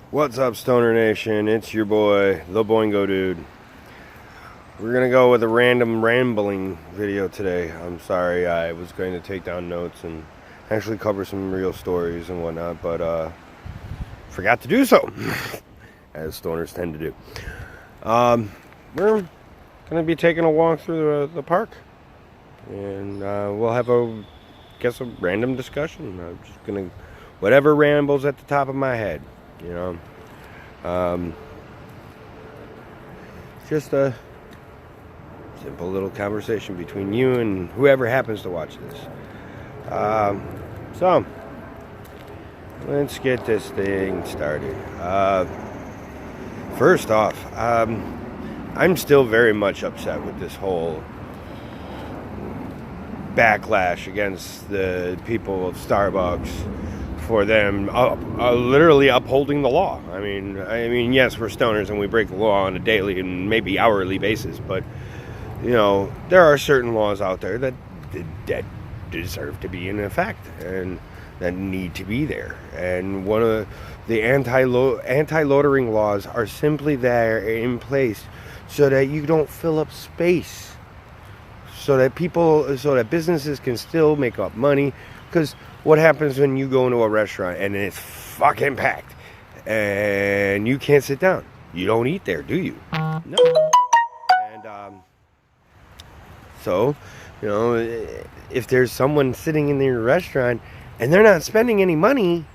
What's up, Stoner Nation? It's your boy, the Boingo Dude. We're gonna go with a random rambling video today. I'm sorry, I was going to take down notes and actually cover some real stories and whatnot, but forgot to do so, as stoners tend to do. We're gonna be taking a walk through the park, and we'll have a random discussion. I'm just gonna whatever rambles at the top of my head. You know, just a simple little conversation between you and whoever happens to watch this. So, let's get this thing started. First off, I'm still very much upset with this whole backlash against the people of Starbucks for them literally upholding the law. I mean, yes, we're stoners and we break the law on a daily and maybe hourly basis, but you know, there are certain laws out there that deserve to be in effect and that need to be there. And one of the anti-loitering laws are simply there in place so that you don't fill up space, so that businesses can still make up money. Because what happens when you go into a restaurant and it's fucking packed and you can't sit down? You don't eat there, do you? No. And so, you know, if there's someone sitting in your restaurant and they're not spending any money,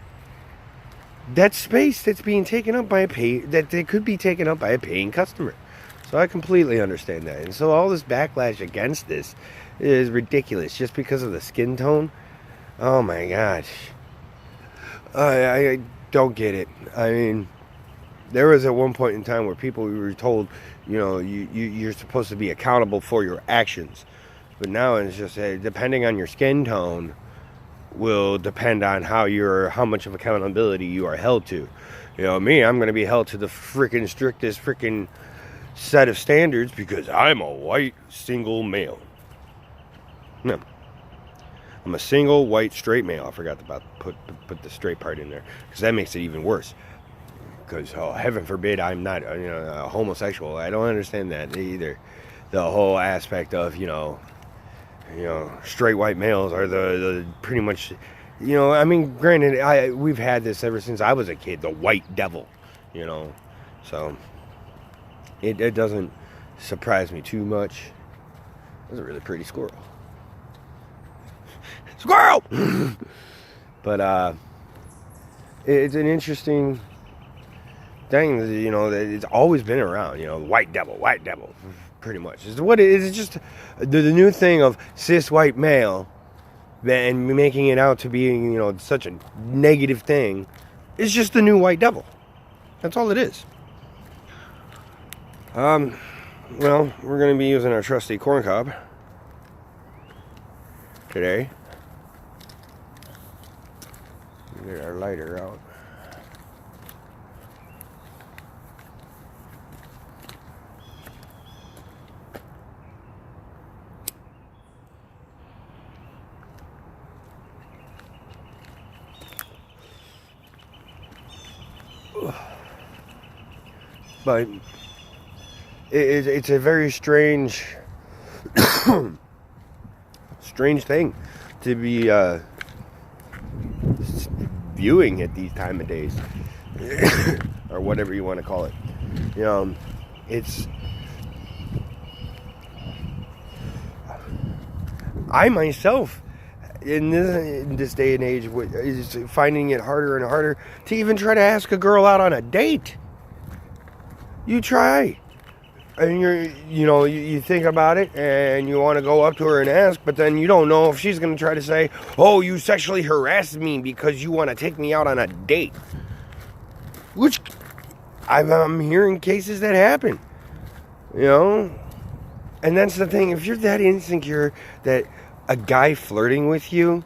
that space that's being taken up by they could be taken up by a paying customer. So I completely understand that. And so all this backlash against this is ridiculous just because of the skin tone. Oh my gosh. I don't get it. I mean, there was at one point in time where people were told, you know, you're supposed to be accountable for your actions. But now it's just depending on your skin tone will depend on how much of accountability you are held to. You know, me, I'm going to be held to the freaking strictest freaking set of standards because I'm a white single male. No. I'm a single white straight male. I forgot to put the straight part in there because that makes it even worse. Because heaven forbid I'm not a homosexual. I don't understand that either. The whole aspect of straight white males are the pretty much, I mean, granted, we've had this ever since I was a kid, the white devil, so it doesn't surprise me too much. That's a really pretty squirrel. Squirrel! But it's an interesting thing, that it's always been around, white devil, pretty much. It's what it is. It's just the new thing of cis white male and making it out to be, such a negative thing. It's just the new white devil. That's all it is. Well, we're going to be using our trusty corn cob today. Get our lighter out. But it's a very strange thing to be viewing at these time of days or whatever you want to call it. It's I myself in this day and age is finding it harder and harder to even try to ask a girl out on a date. You try and you think about it and you want to go up to her and ask, but then you don't know if she's going to try to say, oh, you sexually harassed me because you want to take me out on a date, which I'm hearing cases that happen, and that's the thing. If you're that insecure that a guy flirting with you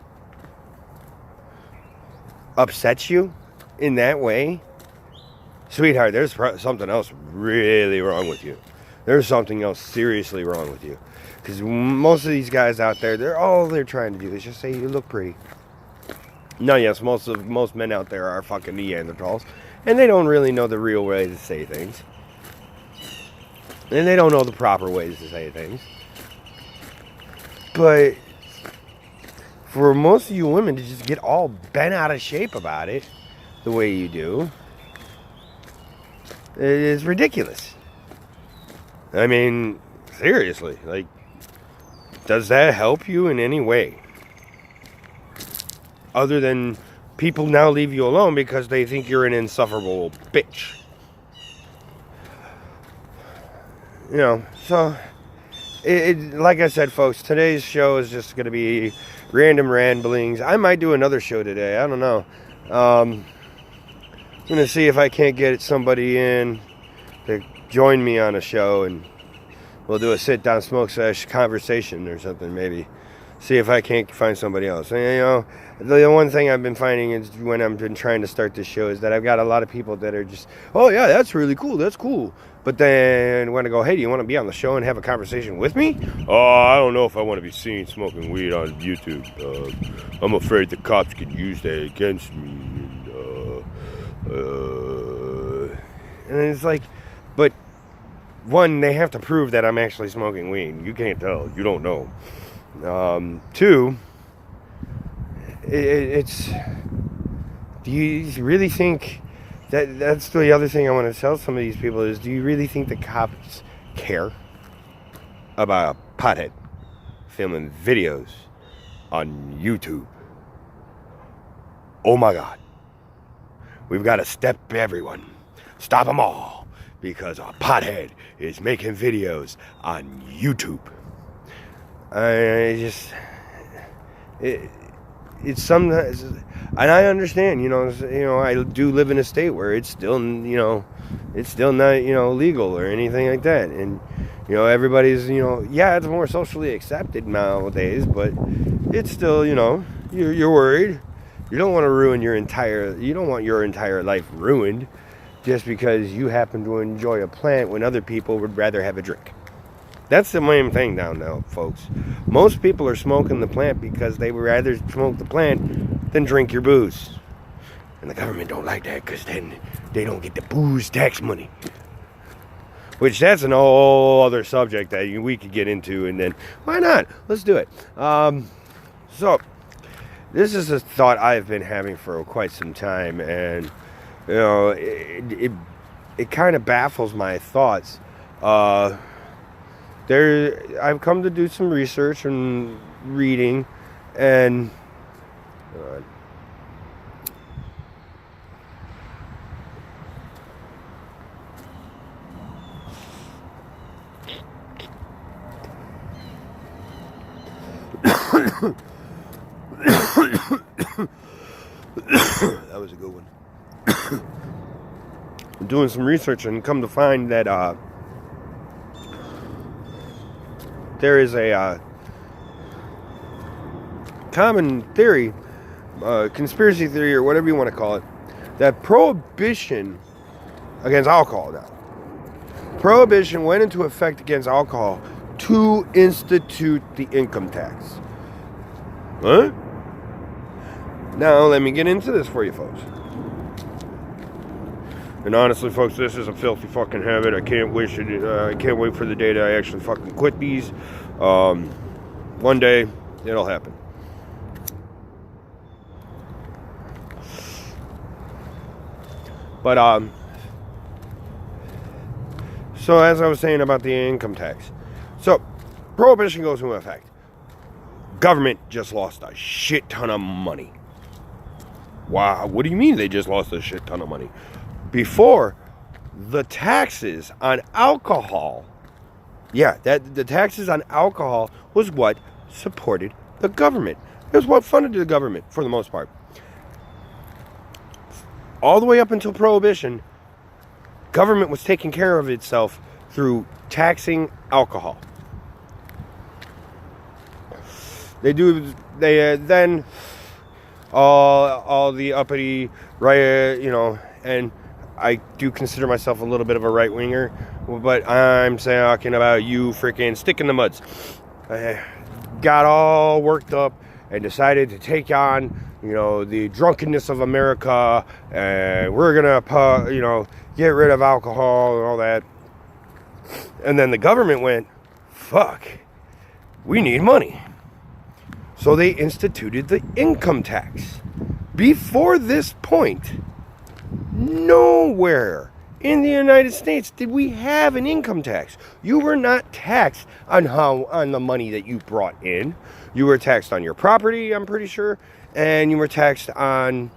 upsets you in that way, sweetheart, there's something else really wrong with you. There's something else seriously wrong with you. Because most of these guys out there, all they're trying to do is just say you look pretty. Now, yes, most men out there are fucking Neanderthals, and they don't really know the real way to say things, and they don't know the proper ways to say things. But for most of you women to just get all bent out of shape about it, the way you do, it is ridiculous. I mean, seriously, like, does that help you in any way? Other than people now leave you alone because they think you're an insufferable bitch. You know, so, like I said, folks, today's show is just going to be random ramblings. I might do another show today. I don't know. I'm going to see if I can't get somebody in to join me on a show, and we'll do a sit-down smoke sesh conversation or something, maybe. See if I can't find somebody else. And, you know, the one thing I've been finding is when I've been trying to start this show is that I've got a lot of people that are just, oh yeah, that's really cool, that's cool. But then when I go, hey, do you want to be on the show and have a conversation with me? Oh, I don't know if I want to be seen smoking weed on YouTube. I'm afraid the cops could use that against me. And it's like, but one, they have to prove that I'm actually smoking weed. You can't tell. You don't know. Two, it's, do you really think that's the other thing I want to tell some of these people is, do you really think the cops care about a pothead filming videos on YouTube? Oh my God. We've got to step everyone. Stop them all. Because a pothead is making videos on YouTube. It's sometimes, and I understand, you know, I do live in a state where it's still, you know, it's still not, you know, legal or anything like that. And, you know, everybody's, you know, yeah, it's more socially accepted nowadays, but it's still, you know, you're worried. You don't want to ruin you don't want your entire life ruined just because you happen to enjoy a plant when other people would rather have a drink. That's the main thing down now, folks. Most people are smoking the plant because they would rather smoke the plant than drink your booze. And the government don't like that because then they don't get the booze tax money. Which that's an whole other subject that we could get into, and then why not? Let's do it. So this is a thought I've been having for quite some time, and you know, it kind of baffles my thoughts. I've come to do some research and reading, and that was a good one. I'm doing some research and come to find that there is a common theory, conspiracy theory, or whatever you want to call it, that prohibition against alcohol now. Prohibition went into effect against alcohol to institute the income tax. Huh? Now, let me get into this for you, folks. And honestly, folks, this is a filthy fucking habit. I can't wait for the day that I actually fucking quit these. One day, it'll happen. But, so as I was saying about the income tax. So, prohibition goes into effect. Government just lost a shit ton of money. Wow, what do you mean they just lost a shit ton of money? Before, the taxes on alcohol, the taxes on alcohol was what supported the government. It was what funded the government, for the most part. All the way up until Prohibition, government was taking care of itself through taxing alcohol. Then all the uppity right, you know, and I do consider myself a little bit of a right winger, but I'm talking about you freaking stick in the muds. I got all worked up and decided to take on, the drunkenness of America, and we're gonna, get rid of alcohol and all that. And then the government went, fuck, we need money. So they instituted the income tax. Before this point, nowhere in the United States did we have an income tax. You were not taxed on the money that you brought in. You were taxed on your property, I'm pretty sure, and you were taxed on,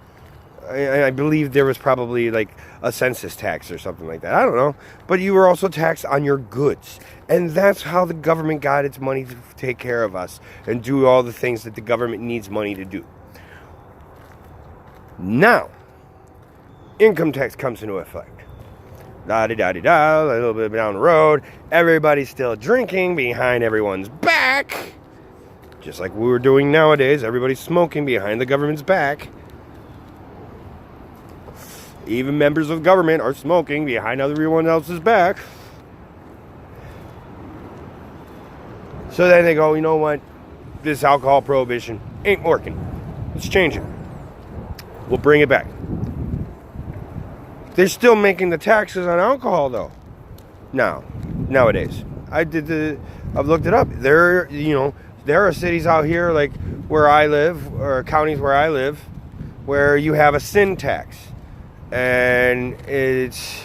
I believe there was probably like a census tax or something like that. I don't know. But you were also taxed on your goods. And that's how the government got its money to take care of us and do all the things that the government needs money to do. Now, income tax comes into effect. Da-di-da-di-da, a little bit down the road, everybody's still drinking behind everyone's back. Just like we were doing nowadays, everybody's smoking behind the government's back. Even members of government are smoking behind everyone else's back. So then they go, you know what? This alcohol prohibition ain't working. Let's change it. We'll bring it back. They're still making the taxes on alcohol though. Nowadays. I've looked it up. There are cities out here like where I live, or counties where I live, where you have a sin tax. And it's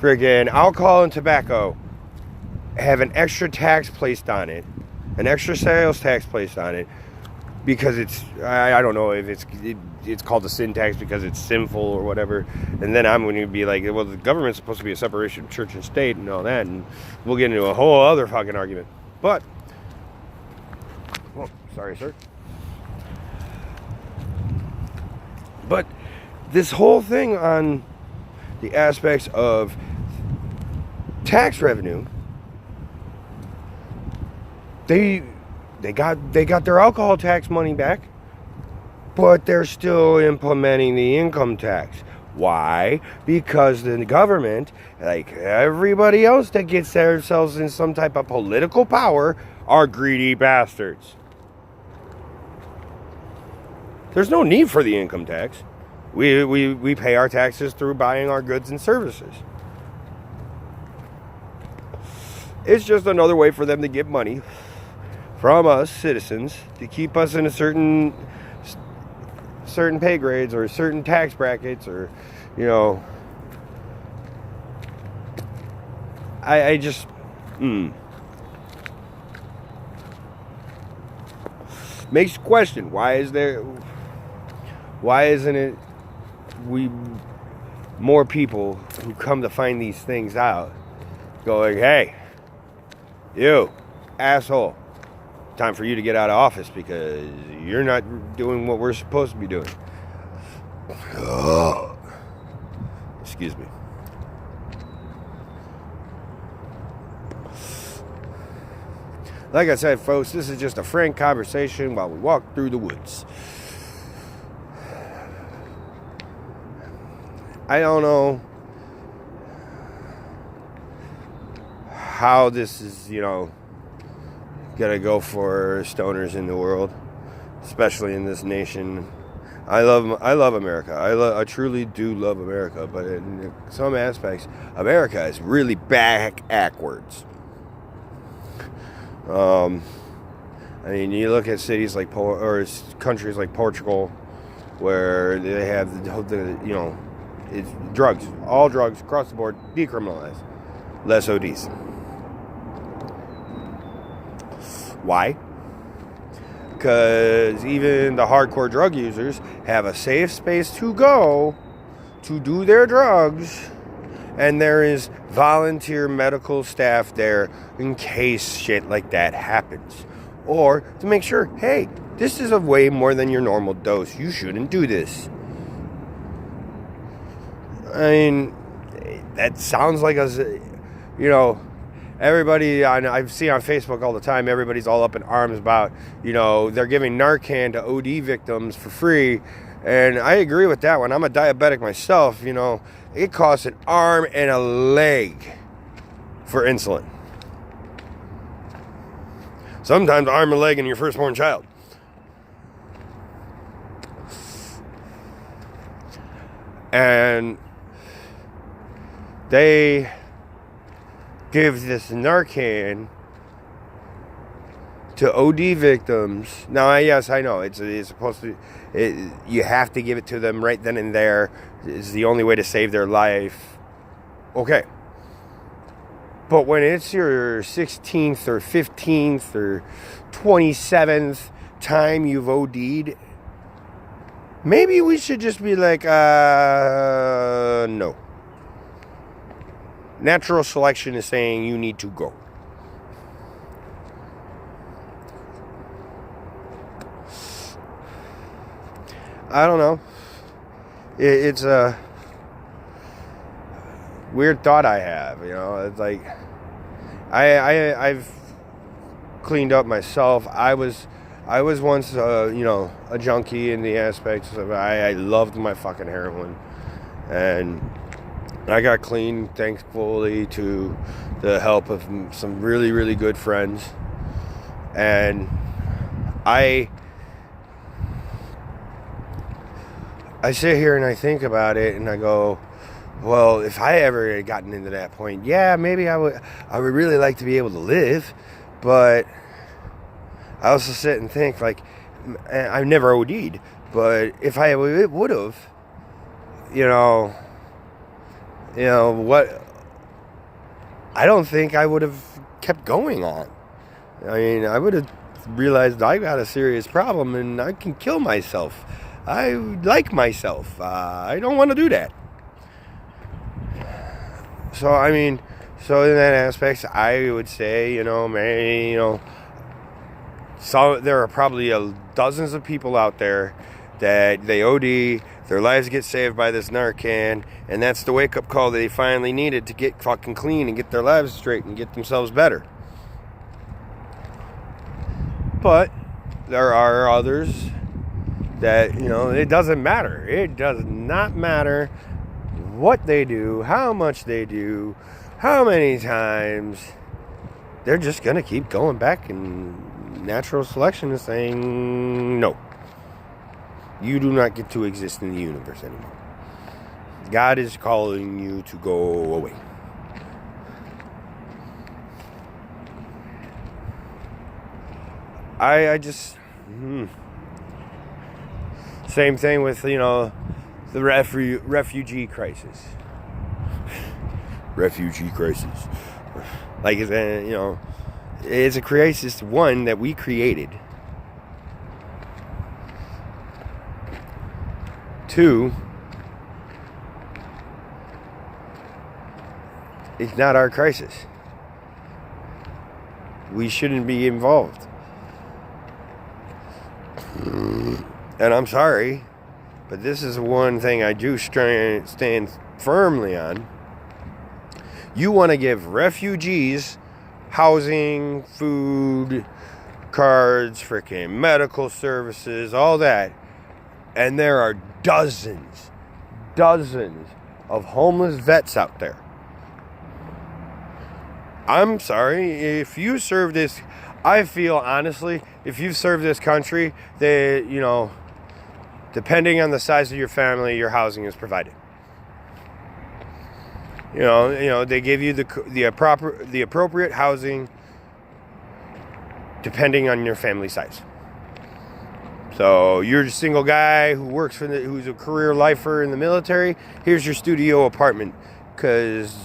friggin' alcohol and tobacco have an extra tax placed on it, an extra sales tax placed on it, because I don't know if it's called a sin tax because it's sinful or whatever. And then I'm going to be like, well, the government's supposed to be a separation of church and state and all that, and we'll get into a whole other fucking argument. But, sorry, sir. But this whole thing on the aspects of tax revenue, they got their alcohol tax money back, but they're still implementing the income tax. Why? Because the government, like everybody else that gets themselves in some type of political power, are greedy bastards. There's no need for the income tax. We pay our taxes through buying our goods and services. It's just another way for them to get money from us citizens to keep us in a certain pay grades or certain tax brackets, or I just makes you question, why isn't it more people who come to find these things out going, hey, you asshole, time for you to get out of office because you're not doing what we're supposed to be doing. Excuse me. Like I said, folks, this is just a frank conversation while we walk through the woods. I don't know how this is, gonna go for stoners in the world, especially in this nation. I love America. I truly do love America, but in some aspects, America is really backwards. I mean, you look at cities like countries like Portugal, where they have it's drugs, all drugs across the board, decriminalized, less ODs. Why? Because even the hardcore drug users have a safe space to go to do their drugs, and there is volunteer medical staff there in case shit like that happens, or to make sure, hey, this is a way more than your normal dose, you shouldn't do this. I mean, that sounds like everybody I see on Facebook all the time, everybody's all up in arms about, they're giving Narcan to OD victims for free. And I agree with that one. I'm a diabetic myself, it costs an arm and a leg for insulin. Sometimes arm and leg in your firstborn child. And they give this Narcan to OD victims. Now, yes, I know it's supposed to. You have to give it to them right then and there. It's the only way to save their life. Okay. But when it's your 16th or 15th or 27th time you've OD'd, maybe we should just be like, no. Natural selection is saying you need to go. I don't know. It's a weird thought I have, you know. It's like I've cleaned up myself. I was once, a junkie in the aspects of I loved my fucking heroin, and I got clean thankfully to the help of some really, really good friends, and I sit here and I think about it and I go, well, if I ever had gotten into that point, yeah, maybe I would really like to be able to live, but I also sit and think, like, I've never OD'd, but if I would have, what, I don't think I would have kept going on. I mean, I would have realized I got a serious problem and I can kill myself. I like myself. I don't want to do that. So, I mean, in that aspect, I would say, so there are probably dozens of people out there that they OD, their lives get saved by this Narcan, and that's the wake-up call that they finally needed to get fucking clean and get their lives straight and get themselves better. But there are others that, it doesn't matter. It does not matter what they do, how much they do, how many times. They're just going to keep going back, and natural selection is saying, no. You do not get to exist in the universe anymore. God is calling you to go away. I just... Same thing with, the refugee crisis. Refugee crisis. Like, it's a crisis, one, that we created. Two, it's not our crisis. We shouldn't be involved. And I'm sorry, but this is one thing I do stand firmly on. You want to give refugees housing, food, cards, freaking medical services, all that. And there are dozens of homeless vets out there. I'm sorry, if you serve this, I feel honestly, if you've served this country, depending on the size of your family, your housing is provided. They give you the appropriate housing depending on your family size. So you're a single guy who works who's a career lifer in the military. Here's your studio apartment, because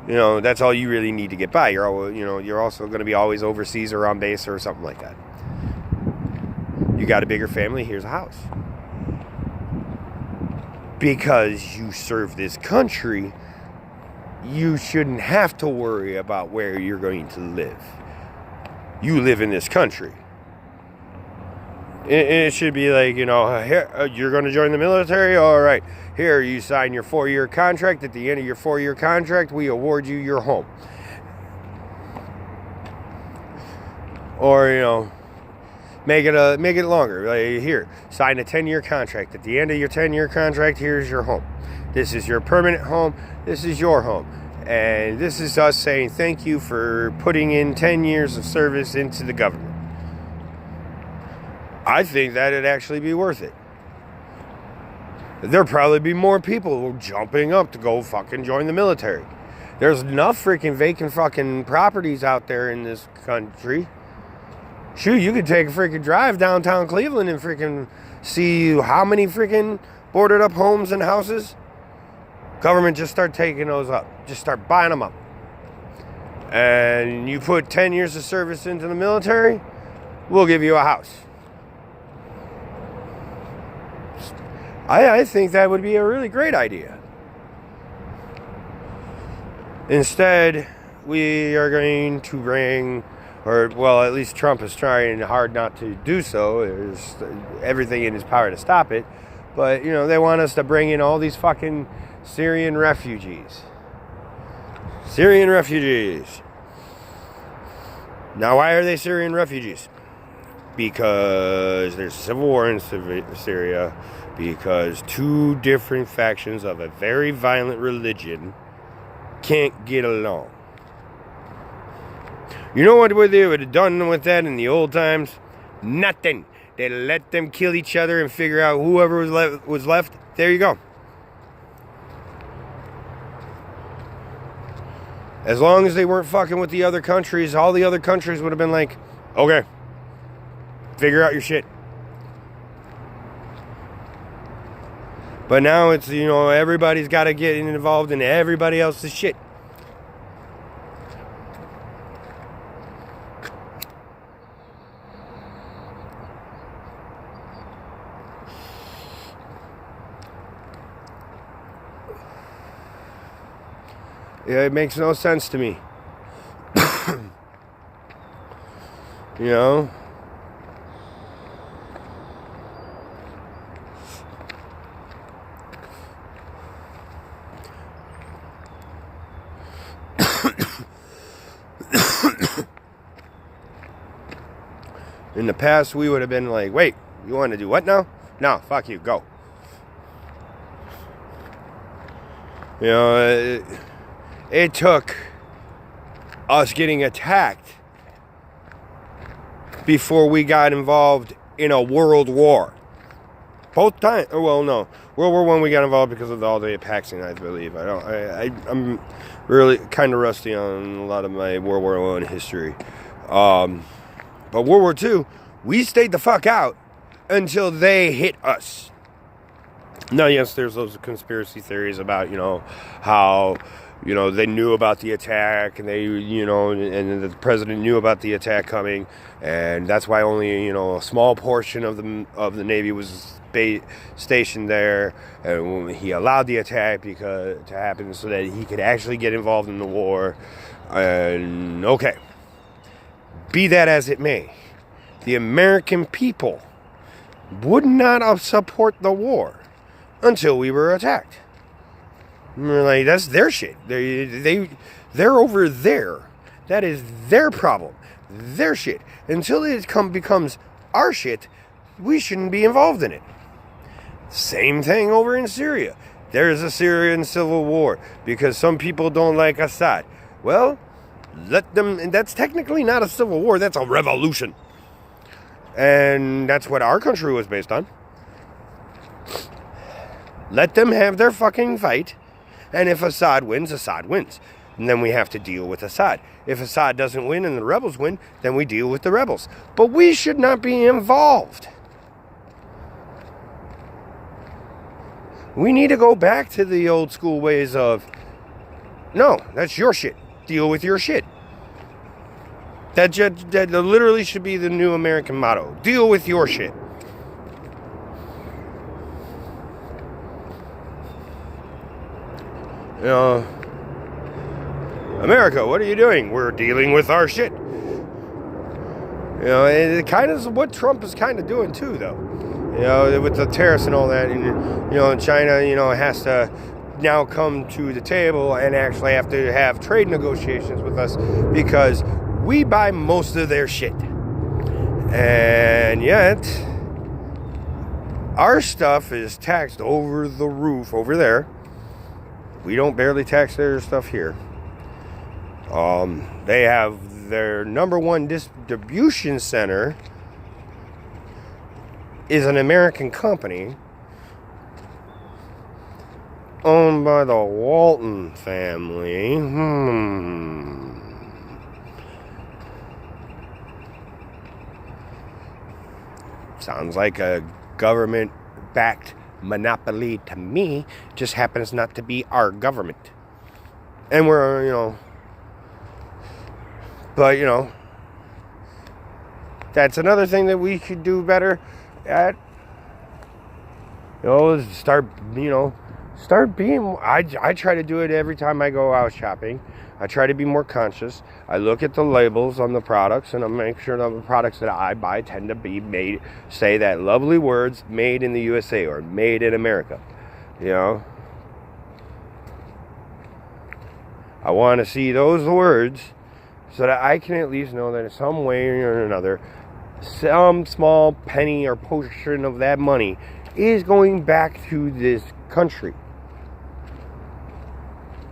that's all you really need to get by. You're also going to be always overseas or on base or something like that. You got a bigger family. Here's a house. Because you serve this country, you shouldn't have to worry about where you're going to live. You live in this country. It should be like, here, you're going to join the military? All right. Here, you sign your 4-year contract. At the end of your 4-year contract, we award you your home. Or, make it longer. Like, here, sign a 10-year contract. At the end of your 10-year contract, here's your home. This is your permanent home. This is your home. And this is us saying thank you for putting in 10 years of service into the government. I think that'd actually be worth it. there'll probably be more people jumping up to go fucking join the military. There's enough freaking vacant fucking properties out there in this country. Shoot, you could take a freaking drive downtown Cleveland and freaking see how many freaking boarded up homes and houses. Government just start taking those up. Just start buying them up. And you put 10 years of service into the military, we'll give you a house. I think that would be a really great idea. Instead, we are going to bring, or well, at least Trump is trying hard not to do so. There's everything in his power to stop it. But, you know, they want us to bring in all these fucking Syrian refugees. Syrian refugees. Now, why are they Syrian refugees? Because there's a civil war in Syria. Because two different factions of a very violent religion can't get along. You know what they would have done with that in the old times? Nothing. They let them kill each other and figure out whoever was left. There you go. As long as they weren't fucking with the other countries, all the other countries would have been like, okay, figure out your shit. But now it's, you know, everybody's got to get involved in everybody else's shit. Yeah, it makes no sense to me. You know? In the past, we would have been like, wait, you want to do what now? No, fuck you, go. You know, it took us getting attacked before we got involved in a world war. Both times. Well, no. World War I we got involved because of all the Apaxing, I believe. I'm really kind of rusty on a lot of my World War I history. But World War II, we stayed the fuck out until they hit us. Now, yes, there's those conspiracy theories about, you know, how, you know, they knew about the attack and they, you know, and the president knew about the attack coming, and that's why only, you know, a small portion of the Navy was stationed there, and he allowed the attack to happen so that he could actually get involved in the war. And okay, be that as it may, the American people would not support the war until we were attacked. We're like, that's their shit. They're over there. That is their problem. Their shit. Until it becomes our shit, we shouldn't be involved in it. Same thing over in Syria. There's a Syrian civil war because some people don't like Assad. Well, let them, and that's technically not a civil war, that's a revolution. And that's what our country was based on. Let them have their fucking fight. And if Assad wins, Assad wins. And then we have to deal with Assad. If Assad doesn't win and the rebels win, then we deal with the rebels. But we should not be involved. We need to go back to the old school ways of, no, that's your shit. Deal with your shit. That literally should be the new American motto. Deal with your shit. You know, America, what are you doing? We're dealing with our shit. You know, and it kind of is what Trump is kind of doing too, though. You know, with the tariffs and all that. And, you know, China, you know, has to now come to the table and actually have to have trade negotiations with us because we buy most of their shit. And yet, our stuff is taxed over the roof over there. We don't barely tax their stuff here. They have their number one distribution center is an American company. owned by the Walton family. Sounds like a government-backed monopoly to me. Just happens not to be our government. And we're, but, that's another thing that we could do better at. Is start being, I try to do it every time I go out shopping. I try to be more conscious. I look at the labels on the products, and I make sure that the products that I buy tend to be made, say that lovely words, made in the USA or made in America. I want to see those words so that I can at least know that in some way or another, some small penny or portion of that money is going back to this country.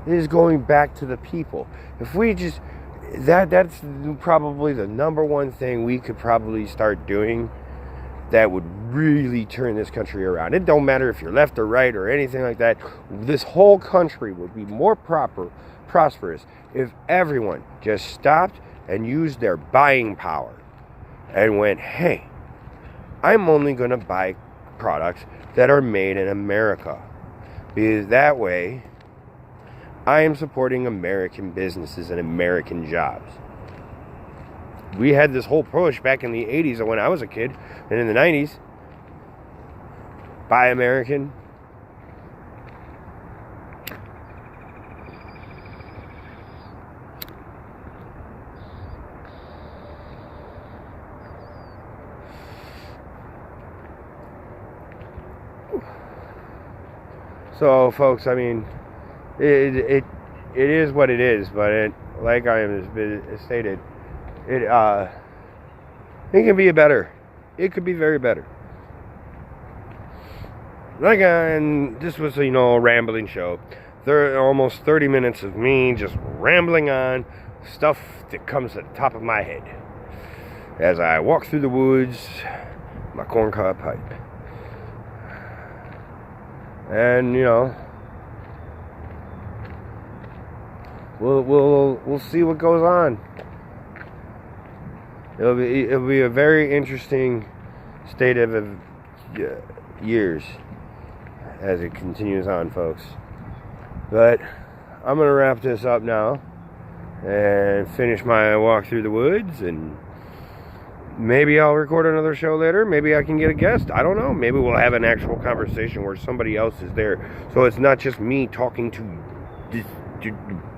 It is going back to the people. If we just, that's probably the number one thing we could probably start doing that would really turn this country around. It don't matter if you're left or right or anything like that. This whole country would be more prosperous if everyone just stopped and used their buying power and went, hey, I'm only going to buy products that are made in America, because that way I am supporting American businesses and American jobs. We had this whole push back in the 80s when I was a kid, and in the 90s, buy American. So, folks, I mean, it is what it is, but like I have stated, it can be better. It could be very better. And this was a rambling show. There are almost 30 minutes of me just rambling on stuff that comes to the top of my head as I walk through the woods, my corncob pipe. And we'll see what goes on. It'll be a very interesting state of years as it continues on, folks. But I'm gonna wrap this up now and finish my walk through the woods, and maybe I'll record another show later. Maybe I can get a guest. I don't know. Maybe we'll have an actual conversation where somebody else is there. So it's not just me talking to this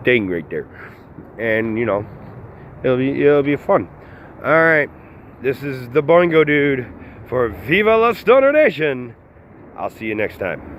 thing right there. And, it'll be fun. All right. This is the Boingo Dude for Viva La Stoner Nation. I'll see you next time.